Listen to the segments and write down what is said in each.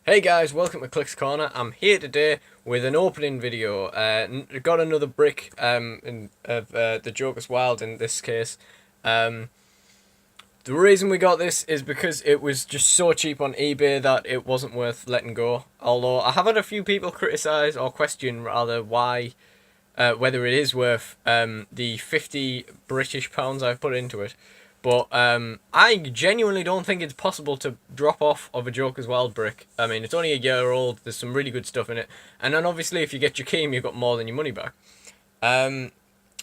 Hey guys, welcome to Clix Corner. I'm here today with an opening video. Got another brick of the Joker's Wild in this case. Um, the reason we got this is because it was just so cheap on eBay that it wasn't worth letting go. Although I have had a few people criticise or question rather why, whether it is worth the 50 British pounds I've put into it. But I genuinely don't think it's possible to drop off of a Joker's Wild brick. I mean, it's only a year old. There's some really good stuff in it. And then obviously if you get your key, you've got more than your money back.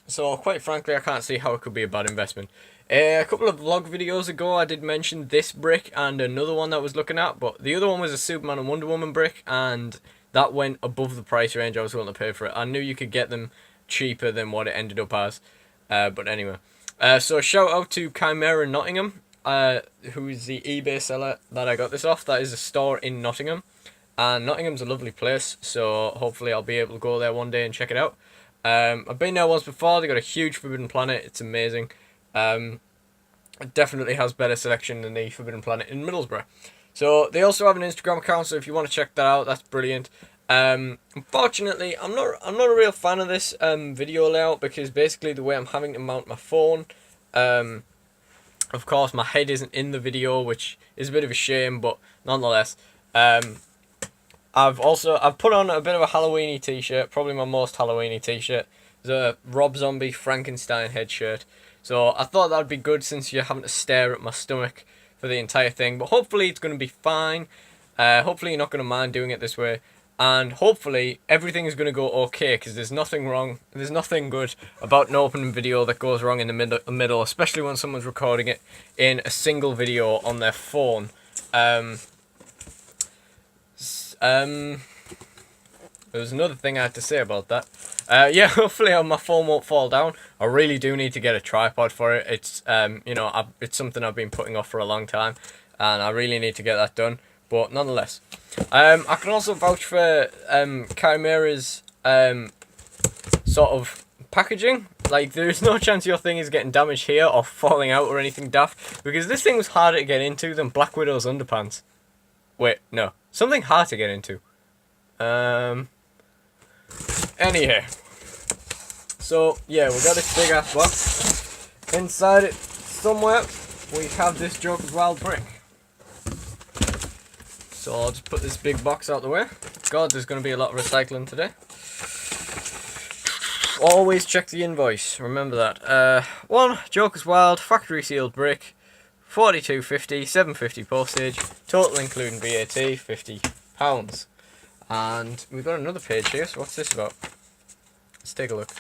So quite frankly, I can't see how it could be a bad investment. A couple of vlog videos ago, I did mention this brick and another one that I was looking at. But the other one was a Superman and Wonder Woman brick. And that went above the price range I was willing to pay for it. I knew you could get them cheaper than what it ended up as. But anyway. So shout out to Chimera Nottingham, who is the eBay seller that I got this off. That is a store in Nottingham, and Nottingham's a lovely place, so hopefully I'll be able to go there one day and check it out. I've been there once before. They got a huge Forbidden Planet. It's amazing. It definitely has better selection than the Forbidden Planet in Middlesbrough. So they also have an Instagram account, so if you want to check that out, that's brilliant. Unfortunately, I'm not a real fan of this video layout because basically the way I'm having to mount my phone, of course my head isn't in the video, which is a bit of a shame, but nonetheless, I've put on a bit of a Halloweeny t-shirt, probably my most Halloweeny t-shirt. It's a Rob Zombie Frankenstein head shirt. So I thought that'd be good since you're having to stare at my stomach for the entire thing, but hopefully it's going to be fine. Hopefully you're not going to mind doing it this way. And hopefully everything is going to go okay, because there's nothing good about an opening video that goes wrong in the middle, especially when someone's recording it in a single video on their phone. There was another thing I had to say about that. Yeah, hopefully my phone won't fall down. I really do need to get a tripod for it. It's it's something I've been putting off for a long time, and I really need to get that done. But nonetheless, I can also vouch for Chimera's sort of packaging. Like, there's no chance your thing is getting damaged here or falling out or anything daft, because this thing was harder to get into than Black Widow's underpants. Wait, no, something hard to get into. Anyhow, so yeah, we got this big ass box. Inside it somewhere we have this Joker's Wild brick. So I'll just put this big box out the way. God, there's going to be a lot of recycling today. Always check the invoice, remember that. One Joker's Wild factory sealed brick, 42.50, 7.50 postage, total including VAT, £50. And we've got another page here, so what's this about? Let's take a look.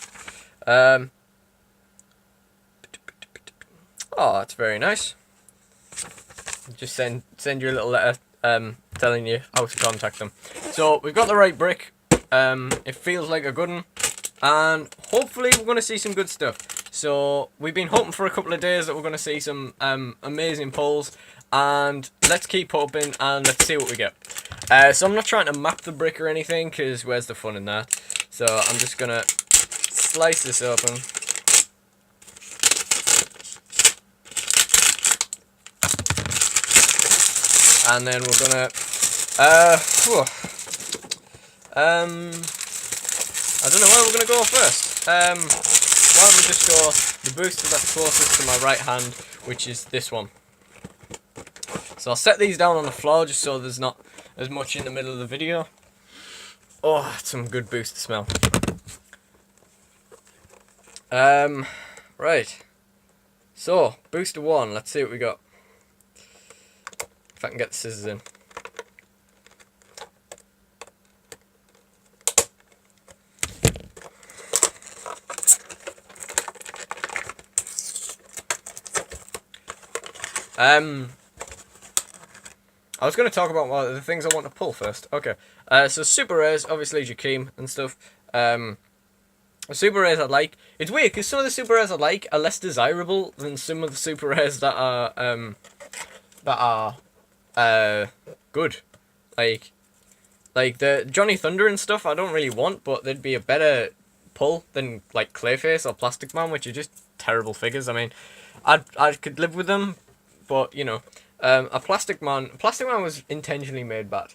Oh, that's very nice. Just send you a little letter telling you how to contact them. So we've got the right brick. It feels like a good one, and hopefully we're going to see some good stuff. So we've been hoping for a couple of days that we're going to see some amazing pulls, and let's keep hoping and let's see what we get. So I'm not trying to map the brick or anything, because where's the fun in that? So I'm just going to slice this open. And then we're gonna, I don't know where we're gonna go first. Why don't we just go the booster that's closest to my right hand, which is this one. So I'll set these down on the floor just so there's not as much in the middle of the video. Oh, that's some good booster smell. Right. So, booster one, let's see what we got. If I can get the scissors in. I was going to talk about the things I want to pull first. Okay. So super rares, obviously Jakeem and stuff. Super rares I like. It's weird because some of the super rares I like are less desirable than some of the super rares that are good. Like the Johnny Thunder and stuff I don't really want, but they'd be a better pull than like Clayface or Plastic Man, which are just terrible figures. I mean, I could live with them, but you know, a Plastic Man was intentionally made bad.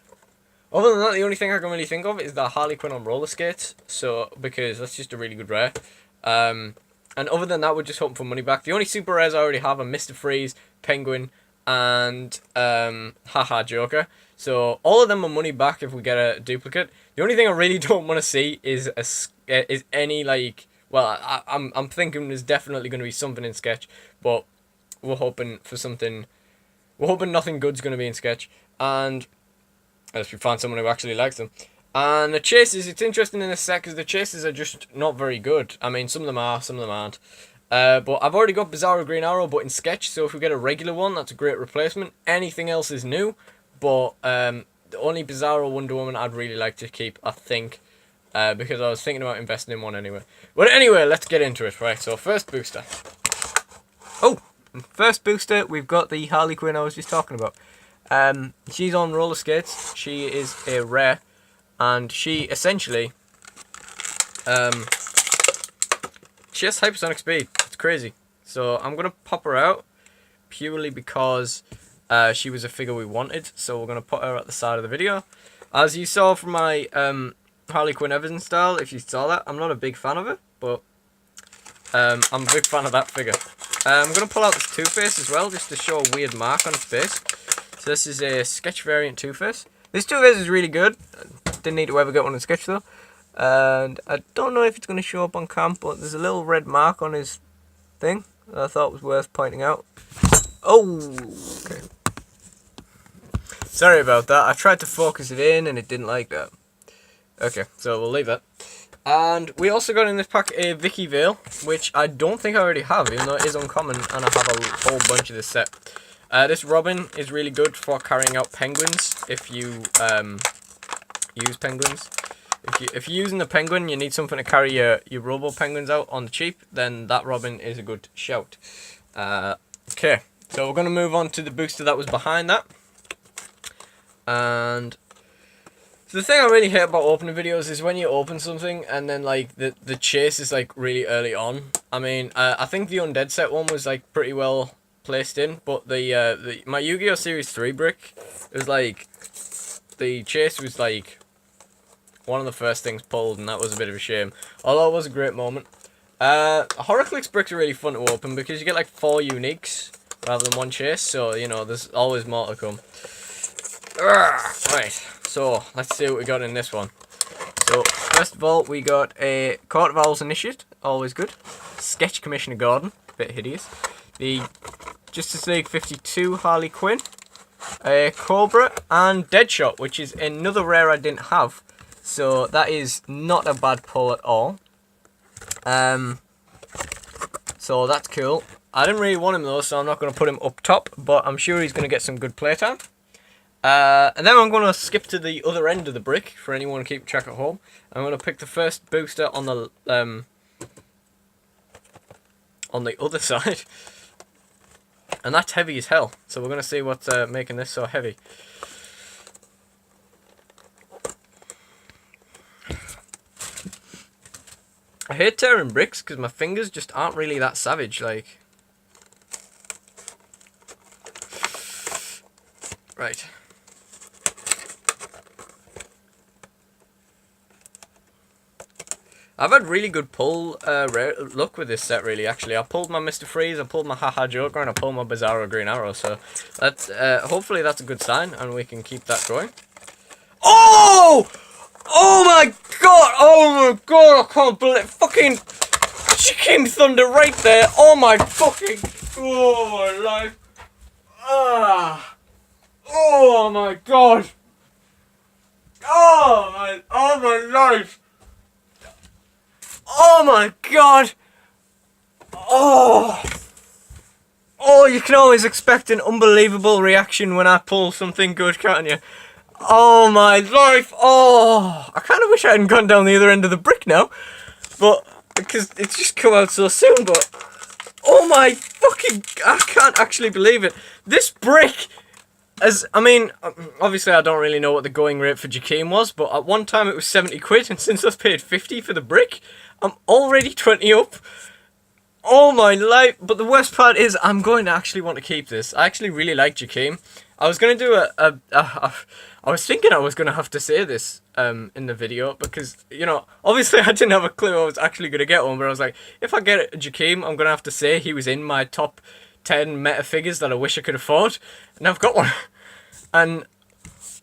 Other than that, the only thing I can really think of is the Harley Quinn on roller skates. So, because that's just a really good rare. And other than that, we're just hoping for money back. The only super rares I already have are Mr. Freeze, Penguin, and Haha Joker. So all of them are money back if we get a duplicate. The only thing I really don't want to see is any like. Well, I'm thinking there's definitely going to be something in Sketch, but we're hoping for something. We're hoping nothing good's going to be in Sketch, and unless we find someone who actually likes them. And the chases, it's interesting in a sec because the chases are just not very good. I mean, some of them are, some of them aren't. But I've already got Bizarro Green Arrow, but in Sketch, so if we get a regular one, that's a great replacement. Anything else is new, but the only Bizarro Wonder Woman I'd really like to keep, I think, because I was thinking about investing in one anyway. But anyway, let's get into it, right? So first booster. Oh, first booster, we've got the Harley Quinn I was just talking about. She's on roller skates. She is a rare, and she essentially, she has hypersonic speed. It's crazy. So I'm gonna pop her out purely because she was a figure we wanted. So we're gonna put her at the side of the video. As you saw from my Harley Quinn Evans style, if you saw that, I'm not a big fan of it, but I'm a big fan of that figure. I'm gonna pull out this Two-Face as well, just to show a weird mark on its face. So this is a Sketch variant Two-Face. This Two-Face is really good. Didn't need to ever get one in Sketch though. And I don't know if it's going to show up on cam, but there's a little red mark on his thing that I thought was worth pointing out. Oh, okay. Sorry about that. I tried to focus it in and it didn't like that. Okay, so we'll leave that. And we also got in this pack a Vicky Vale, which I don't think I already have, even though it is uncommon and I have a whole bunch of this set. This Robin is really good for carrying out penguins if you use penguins. If you're using the penguin, you need something to carry your robo penguins out on the cheap, then that Robin is a good shout. Okay, so we're going to move on to the booster that was behind that. And so the thing I really hate about opening videos is when you open something and then like the chase is like really early on. I mean, I think the Undead set one was like pretty well placed in, but my Yu-Gi-Oh! Series 3 brick, it was like, the chase was like one of the first things pulled, and that was a bit of a shame. Although it was a great moment. Horror Clix bricks are really fun to open because you get like 4 uniques rather than one chase, so you know there's always more to come. Right, so let's see what we got in this one. So first of all, we got a Court of Owls Initiate, always good. Sketch Commissioner Gordon, a bit hideous. The Justice League 52 Harley Quinn, a Cobra, and Deadshot, which is another rare I didn't have. So that is not a bad pull at all. So that's cool. I didn't really want him though, so I'm not going to put him up top, but I'm sure he's going to get some good playtime. And then I'm going to skip to the other end of the brick for anyone to keep track at home. I'm going to pick the first booster on the other side. And that's heavy as hell. So we're going to see what's making this so heavy. I hate tearing bricks because my fingers just aren't really that savage. Like, right. I've had really good pull luck with this set, really, actually. I pulled my Mr. Freeze, I pulled my Haha Joker, and I pulled my Bizarro Green Arrow, so that's, hopefully that's a good sign, and we can keep that going. Oh! Oh my god! Oh my god, I can't believe fucking Chicken Thunder right there! Oh my fucking... Oh my life! Ah! Oh my god! Oh my life! Oh my god! Oh! Oh, you can always expect an unbelievable reaction when I pull something good, can't you? Oh my life! Oh! I kind of wish I hadn't gone down the other end of the brick now. But, because it's just come out so soon, but... Oh my fucking... I can't actually believe it. This brick... I mean, obviously I don't really know what the going rate for Jakeem was, but at one time it was 70 quid, and since I've paid 50 for the brick, I'm already 20 up. Oh my life. But the worst part is I'm going to actually want to keep this. I actually really like Jakeem. I was going to do I was thinking I was going to have to say this in the video because, you know, obviously I didn't have a clue I was actually going to get one, but I was like, if I get Jakeem, I'm going to have to say he was in my top 10 meta figures that I wish I could afford, and I've got one. And,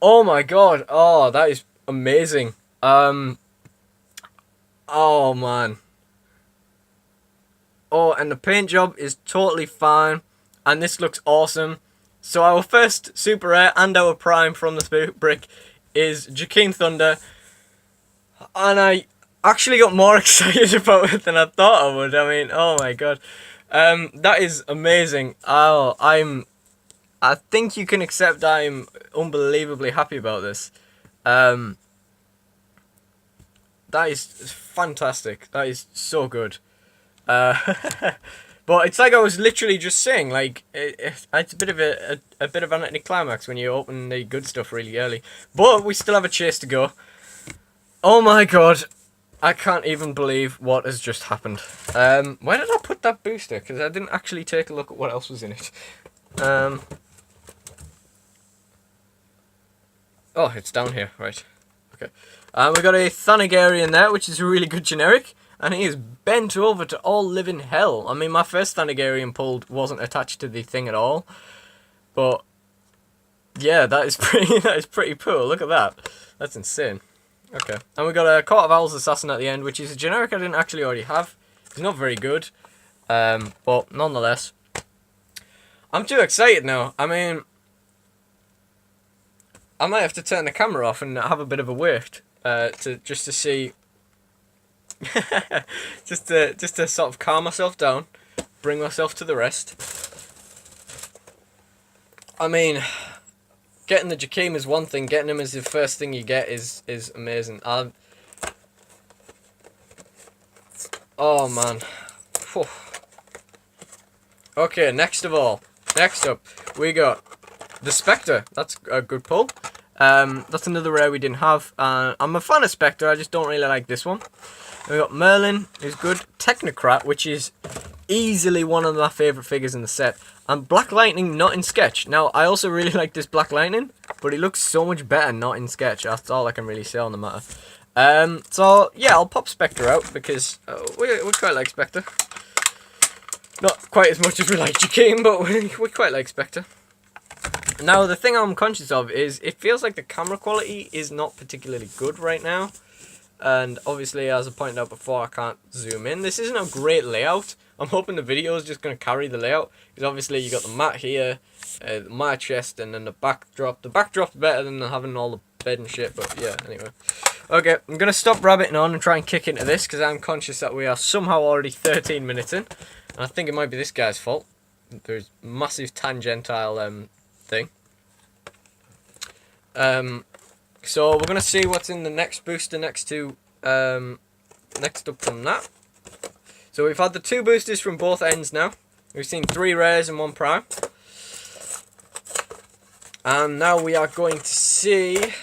oh my god, oh, that is amazing. Oh, man. Oh, and the paint job is totally fine, and this looks awesome. So our first super rare and our prime from the brick is Jakeem Thunder, and I actually got more excited about it than I thought I would. I mean, oh my god, that is amazing. Oh, I think you can accept I'm unbelievably happy about this. That is fantastic. That is so good. But it's like I was literally just saying, like, it's a bit of a bit of an anticlimax when you open the good stuff really early. But we still have a chase to go. Oh my god, I can't even believe what has just happened. Where did I put that booster? Because I didn't actually take a look at what else was in it. Oh, it's down here, right. Okay. We got a Thanagarian there, which is a really good generic. And he is bent over to all living hell. I mean, my first Thanagarian pulled wasn't attached to the thing at all. But, yeah, that is pretty poor. Look at that. That's insane. Okay. And we got a Court of Owls Assassin at the end, which is a generic I didn't actually already have. It's not very good. But, nonetheless. I'm too excited now. I mean, I might have to turn the camera off and have a bit of a wait. Just to see... just to sort of calm myself down, bring myself to the rest. I mean, getting the Jakeem is one thing, getting him as the first thing you get is amazing. Oh man. Whew. Okay, next up, we got the Spectre. That's a good pull. That's another rare we didn't have. I'm a fan of Spectre, I just don't really like this one. We got Merlin, who's good. Technocrat, which is easily one of my favourite figures in the set. And Black Lightning, not in sketch. Now, I also really like this Black Lightning, but it looks so much better not in sketch. That's all I can really say on the matter. So, yeah, I'll pop Spectre out, because we quite like Spectre. Not quite as much as we like Jakeem, but we quite like Spectre. Now, the thing I'm conscious of is, it feels like the camera quality is not particularly good right now. And obviously, as I pointed out before, I can't zoom in. This isn't a great layout. I'm hoping the video is just going to carry the layout. Because obviously, you got the mat here, my chest, and then the backdrop. The backdrop's better than having all the bed and shit, but yeah, anyway. Okay, I'm going to stop rabbiting on and try and kick into this, because I'm conscious that we are somehow already 13 minutes in. And I think it might be this guy's fault. There's massive tangential thing. So we're gonna see what's in the next booster next up from that. So we've had the 2 boosters from both ends now. We've seen 3 rares and 1 prime. And now we are going to see... wouldn't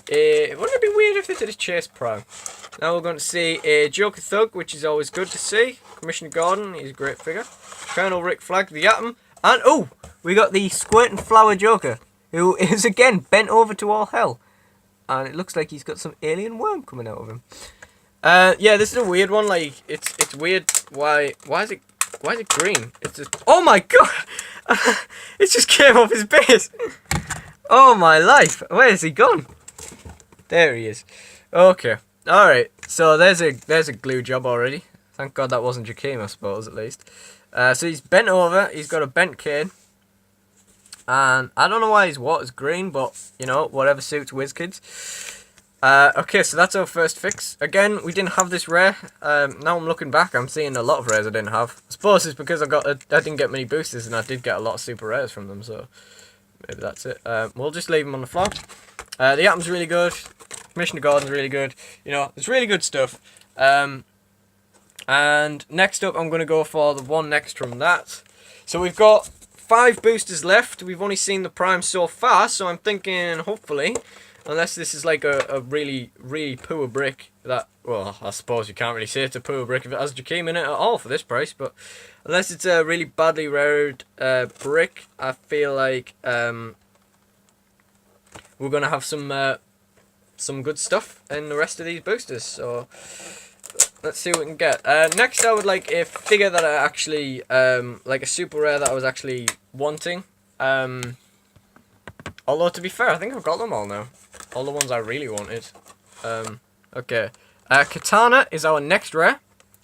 it be weird if they did a chase prime? Now we're going to see a Joker Thug, which is always good to see. Commissioner Gordon, he's a great figure. Colonel Rick Flag, the Atom. And, oh, we got the Squirt and Flower Joker, who is again bent over to all hell. And it looks like he's got some alien worm coming out of him. Yeah, this is a weird one. Like, it's weird. Why is it green? It's just, oh my god! It just came off his base. Oh my life! Where has he gone? There he is. Okay. All right. So there's a glue job already. Thank God that wasn't Jakeem, I suppose, at least. So he's bent over. He's got a bent cane. And I don't know why his water's green, but, you know, whatever suits WizKids. Okay, so that's our first fix. Again, we didn't have this rare. Now I'm looking back, I'm seeing a lot of rares I didn't have. I suppose it's because I didn't get many boosters, and I did get a lot of super rares from them, so maybe that's it. We'll just leave them on the floor. The Atom's really good. Commissioner Gordon's really good. You know, it's really good stuff. And next up, I'm going to go for the one next from that. So we've got 5 boosters left. We've only seen the prime so far, so I'm thinking, hopefully, unless this is like a really, really poor brick that, well, I suppose you can't really say it's a poor brick if it has Jakeem in it at all for this price, but unless it's a really badly rared brick, I feel like we're gonna have some good stuff in the rest of these boosters. So let's see what we can get. Next, I would like a figure that I actually like a super rare that I was actually wanting. Although to be fair, I think I've got them all now. All the ones I really wanted. Okay. Katana is our next rare.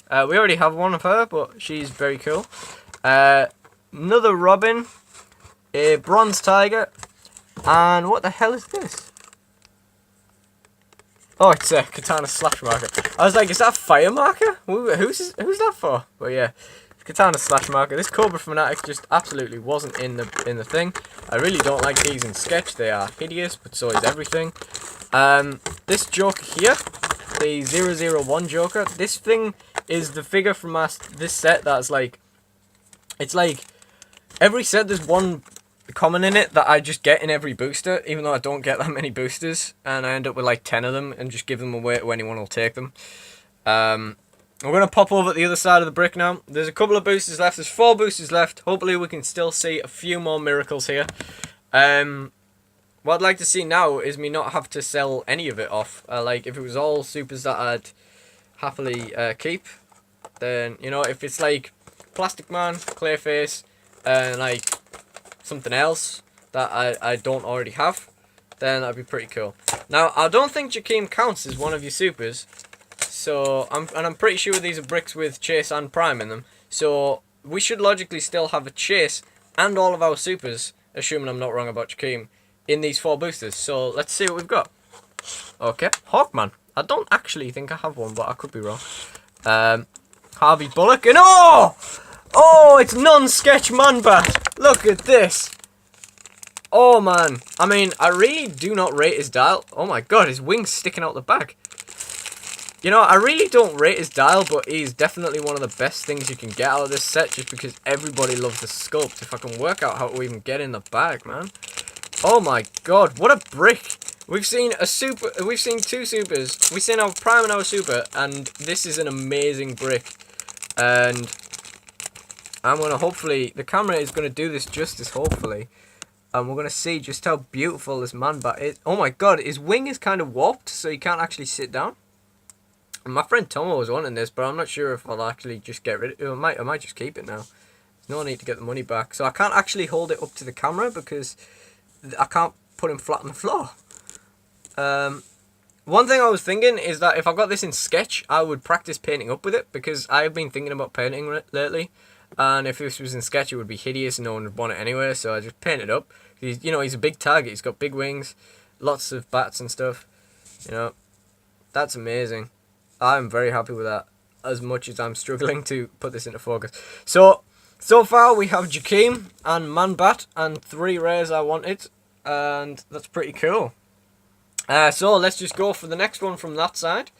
We already have one of her, but she's very cool. Another Robin, a Bronze Tiger, and what the hell is this? Oh, it's a Katana slash marker. I was like, is that a fire marker? Who's that for? But yeah, Katana slash marker. This Cobra Fanatic just absolutely wasn't in the thing. I really don't like these in sketch. They are hideous, but so is everything. This Joker here, the 001 Joker. This thing is the figure from this set that's like, it's like every set there's one common in it that I just get in every booster, even though I don't get that many boosters, and I end up with like 10 of them and just give them away to anyone who'll take them. We're going to pop over at the other side of the brick now. There's a couple of boosters left. There's 4 boosters left. Hopefully we can still see a few more miracles here. What I'd like to see now is me not have to sell any of it off. Like if it was all supers that I'd happily keep, then, you know, if it's like Plastic Man, Clayface, and like something else that I don't already have, then that'd be pretty cool. Now, I don't think Jakeem counts as one of your supers, so I'm pretty sure these are bricks with Chase and Prime in them, so we should logically still have a Chase and all of our supers, assuming I'm not wrong about Jakeem, in these 4 boosters. So let's see what we've got. Okay, Hawkman. I don't actually think I have one, but I could be wrong. Harvey Bullock, and oh, it's non-sketch Man-Bat. Look at this. Oh man, I mean, I really do not rate his dial. Oh my god, his wings sticking out the back. You know, I really don't rate his dial, but he's definitely one of the best things you can get out of this set, just because everybody loves the sculpt. If I can work out how to even get in the bag, man. Oh my god, what a brick. We've seen 2 supers. We've seen our Prime and our super, and this is an amazing brick. And I'm going to hopefully, the camera is going to do this justice, hopefully. And we're going to see just how beautiful this Man-Bat is. Oh my god, his wing is kind of warped, so he can't actually sit down. And my friend Tomo was wanting this, but I'm not sure if I'll actually just get rid of it. I might just keep it now. There's no need to get the money back. So I can't actually hold it up to the camera because I can't put him flat on the floor. One thing I was thinking is that if I got this in sketch, I would practice painting up with it, because I've been thinking about painting lately. And if this was in sketch, it would be hideous and no one would want it anyway, so I just paint it up. He's, you know, he's a big target, he's got big wings, lots of bats and stuff. You know, that's amazing. I'm very happy with that, as much as I'm struggling to put this into focus. So far we have Jakeem and Man-Bat and 3 rares I wanted, and that's pretty cool. So let's just go for the next one from that side.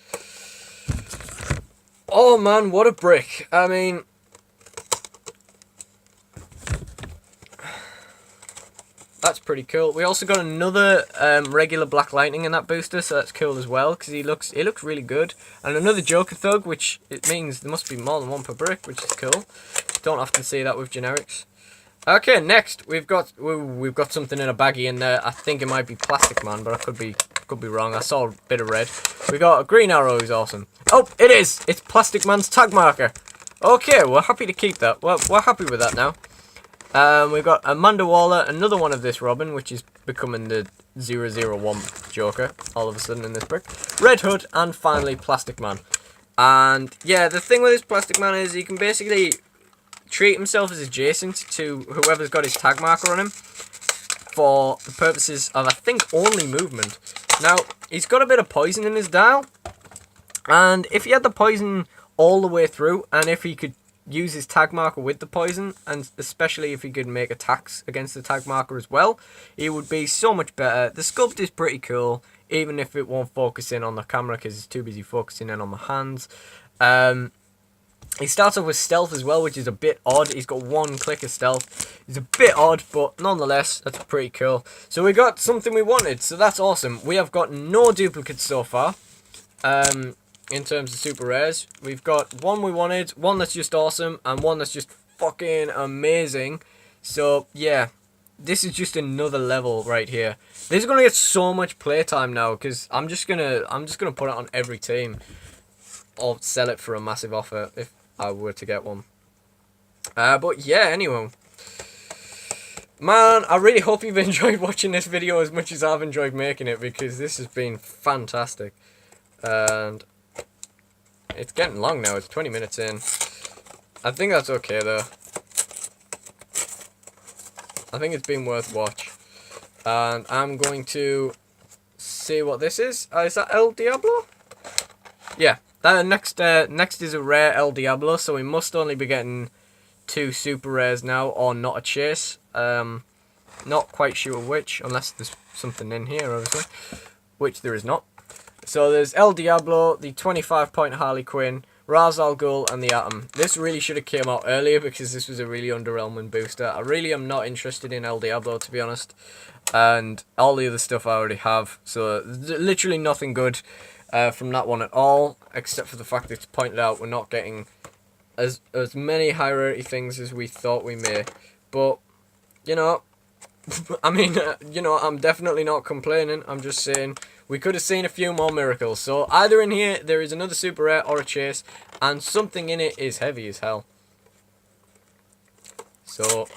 Oh man, what a brick. I mean, that's pretty cool. We also got another regular Black Lightning in that booster, so that's cool as well, because he looks really good. And another Joker Thug, which it means there must be more than one per brick, which is cool. Don't often see that with generics. Okay, next we've got something in a baggie in there. I think it might be Plastic Man, but I could be wrong. I saw a bit of red. We got a Green Arrow, who's awesome. Oh, it is! It's Plastic Man's tag marker. Okay, we're happy to keep that. We're happy with that now. We've got Amanda Waller, another one of this Robin, which is becoming the 001 Joker all of a sudden in this brick. Red Hood, and finally Plastic Man. And yeah, the thing with this Plastic Man is he can basically treat himself as adjacent to whoever's got his tag marker on him for the purposes of, I think, only movement. Now, he's got a bit of poison in his dial, and if he had the poison all the way through, and if he could use his tag marker with the poison, and especially if he could make attacks against the tag marker as well, he would be so much better. The sculpt is pretty cool, even if it won't focus in on the camera because it's too busy focusing in on my hands. He starts off with stealth as well, which is a bit odd. He's got 1 click of stealth. It's a bit odd, but nonetheless, that's pretty cool. So we got something we wanted, so that's awesome. We have got no duplicates so far. In terms of super rares, we've got 1 we wanted, 1 that's just awesome, and 1 that's just fucking amazing. So yeah, this is just another level right here. This is gonna get so much playtime now because I'm just gonna put it on every team, or sell it for a massive offer if I were to get one. But yeah, anyway. Man, I really hope you've enjoyed watching this video as much as I've enjoyed making it, because this has been fantastic. And it's getting long now, it's 20 minutes in. I think that's okay though. I think it's been worth watch. And I'm going to see what this is. Is that El Diablo? Yeah, that next is a rare El Diablo, so we must only be getting 2 super rares now, or not a chase. Not quite sure which, unless there's something in here, obviously, which there is not. So there's El Diablo, the 25-point Harley Quinn, Ra's al Ghul, and the Atom. This really should have came out earlier because this was a really underwhelming booster. I really am not interested in El Diablo, to be honest, and all the other stuff I already have. So literally nothing good from that one at all, except for the fact that it's pointed out we're not getting as many high rarity things as we thought we may. But you know, I mean, you know, I'm definitely not complaining. I'm just saying we could have seen a few more miracles. So either in here there is another super rare or a chase, and something in it is heavy as hell. So,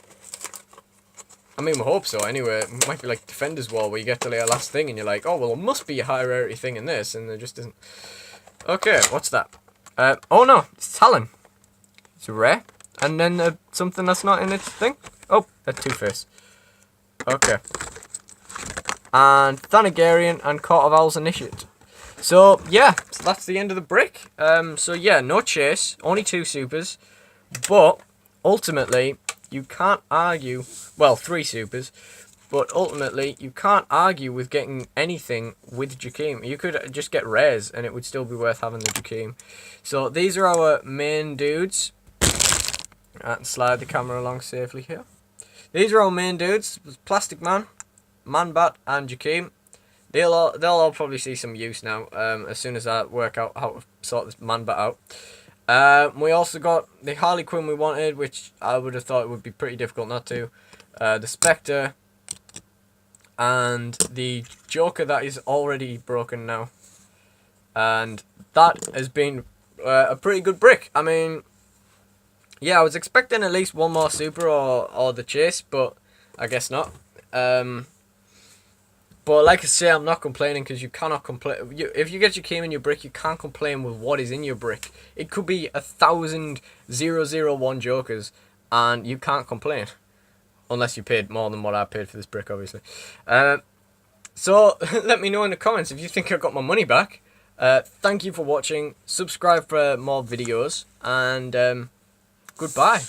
I mean, we hope so anyway. It might be like Defender's Wall, where you get to like a last thing and you're like, oh, well, there must be a high rarity thing in this, and there just isn't. Okay, what's that? Oh no, it's Talon. It's a rare. And then something that's not in its thing. Oh, a Two-Face. Okay. And Thanagarian and Court of Owls Initiate. So, yeah, so that's the end of the brick. So, yeah, no chase, only 2 supers. But, ultimately, you can't argue... Well, 3 supers. But, ultimately, you can't argue with getting anything with Jakeem. You could just get rares, and it would still be worth having the Jakeem. So, these are our main dudes. And slide the camera along safely here. These are our main dudes. Plastic Man, Man-Bat, and Jakeem. They'll all probably see some use now, as soon as I work out how to sort this Man-Bat out. We also got the Harley Quinn we wanted, which I would have thought it would be pretty difficult not to. The Spectre, and the Joker that is already broken now. And that has been a pretty good brick. I mean, yeah, I was expecting at least one more super or the chase, but I guess not. But like I say, I'm not complaining, because you cannot complain. If you get your Jakeem in your brick, you can't complain with what is in your brick. It could be 1,000,001 Jokers, and you can't complain. Unless you paid more than what I paid for this brick, obviously. So, let me know in the comments if you think I got my money back. Thank you for watching. Subscribe for more videos, and goodbye.